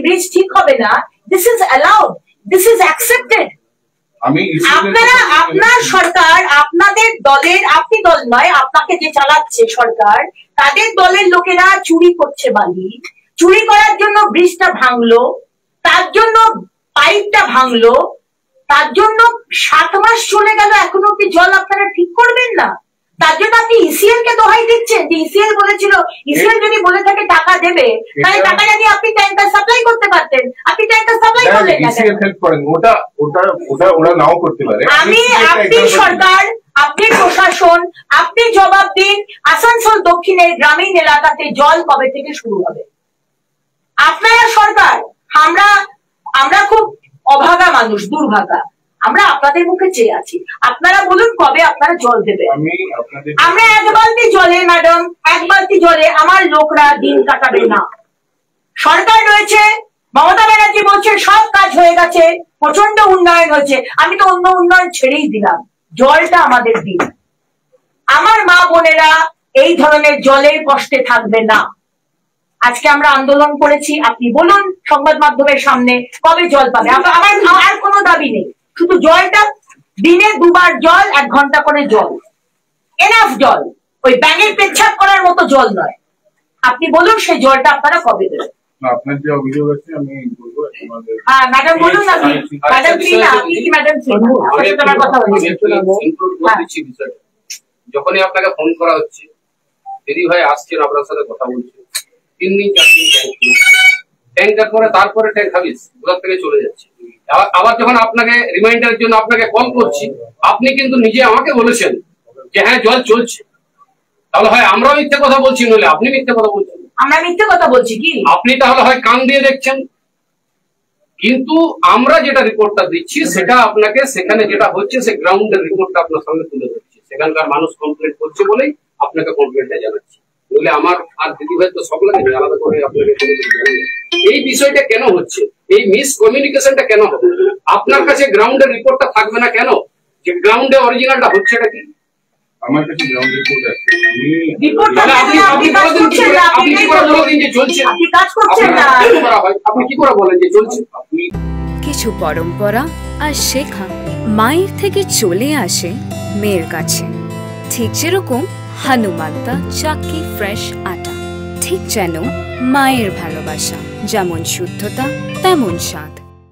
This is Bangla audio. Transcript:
ব্রিজ ঠিক হবে না, this is allowed, this is accepted. আপনারা, আপনার সরকার, আপনাদের দলের, আপনি দল নয়, আপনাকে যে চালাচ্ছে সরকার, তাদের দলের লোকেরা চুরি করছে বালি, চুরি করার জন্য ব্রিজটা ভাঙলো, তার জন্য পাইপটা ভাঙলো, তার জন্য 7 মাস চলে গেল, এখনো অব্দি জল আপনারা ঠিক করবেন না। তার জন্য আপনি ইসিএল কে দোহাই দিচ্ছেন যে ইসিএল বলেছিল, ইসিএল যদি বলে থাকে টাকা দেবে, তাহলে টাকা যদি আপনি ট্যাঙ্কার সাপ্লাই করতে পারতেন, আপনি ট্যাঙ্কার সাপ্লাই করলেন না। ইসিএল হেল্প করেন, ওটা ওরা নাও করতে পারে। আপনি সরকার, আপনি প্রশাসন, আপনি জবাব দিন, আসানসোল দক্ষিণের গ্রামীণ এলাকাতে জল কবে থেকে শুরু হবে? আপনারা সরকার, আমরা খুব অভাগা মানুষ, দুর্ভাগা, আমরা আপনাদের মুখে চেয়ে আছি, আপনারা বলুন কবে আপনারা জল দেবে। আমরা 1 বালতি জলে ম্যাডাম, 1 বালতি জলে আমার লোকরা দিন কাটাবে না। সরকার রয়েছে, মমতা ব্যানার্জি বলছে সব কাজ হয়ে গেছে, প্রচন্ড উন্নয়ন হয়েছে, আমি তো অন্য উন্নয়ন ছেড়েই দিলাম, জলটা আমাদের দিন। আমার মা বোনেরা এই ধরনের জলের কষ্টে থাকবে না। আজকে আমরা আন্দোলন করেছি, আপনি বলুন সংবাদ মাধ্যমের সামনে কবে জল পাবে। আমার আর কোনো দাবি নেই, শুধু জলটা, দিনে 2 বার জল, 1 ঘন্টা করে জল, এনাফ জল, ওই ব্যাঙের পেচ্ছাপ করার মতো জল নয়। আপনি বলুন সেই জলটা আপনারা কবে দেবেন। আপনার যে অভিযোগ আছে আমি বলবো। হ্যাঁ ম্যাডাম বলুন, আপনি ম্যাডাম কি না, আপনি কি ম্যাডাম কি আমার কথা বলছি। যখনই আপনাকে ফোন করা হচ্ছে, দিদি ভাই আসছেন আপনার সাথে কথা বলছেন, 3 দিন 4 দিন ট্যাঙ্কার করে, তারপরে ট্যাঙ্ক হাবিস ওখান থেকে চলে যাচ্ছে। আবার যখন আপনাকে রিমাইন্ডারের জন্য আপনাকে কল করছি, আপনি কিন্তু নিজে আমাকে বলেছেন যে হ্যাঁ জল চলছে, তাহলে হয় আমরা মিথ্যে কথা বলছি, নইলে আপনি মিথ্যে কথা বলছেন। আমরা মিথ্যে কথা বলছি কি? আপনি তাহলে হয় কান দিয়ে দেখছেন, কিন্তু আমরা যেটা রিপোর্টটা দিচ্ছি সেটা আপনাকে, সেখানে যেটা হচ্ছে সে গ্রাউন্ডের রিপোর্টটা আপনার সঙ্গে তুলে ধরছি, সেখানকার মানুষ কমপ্লেন করছে বলেই আপনাকে কমপ্লেনটা জানাচ্ছি, নইলে আমার আর দিদি ভাই তো সকলকে আলাদা করে আপনাকে। এই বিষয়টা কেন হচ্ছে, এই মিসকমিউনিকেশনটা কেন হবে? আপনার কাছে গ্রাউন্ডের রিপোর্টটা থাকবে না কেন, যে গ্রাউন্ডে অরিজিনালটা হচ্ছে এটা কি? আমার কাছে গ্রাউন্ড রিপোর্ট আছে, আপনি কি করে বলেন যে চলছে? আপনি কি করে বলেন যে চলছে? কিছু পরম্পরা আর শেখা মায়ের থেকে চলে আসে মেয়ের কাছে, ঠিক যেরকম হনুমান্তা চাকি ফ্রেশ আটা, ঠিক যেন মায়ের ভালোবাসা, যেমন শুদ্ধতা তেমন স্বাদ।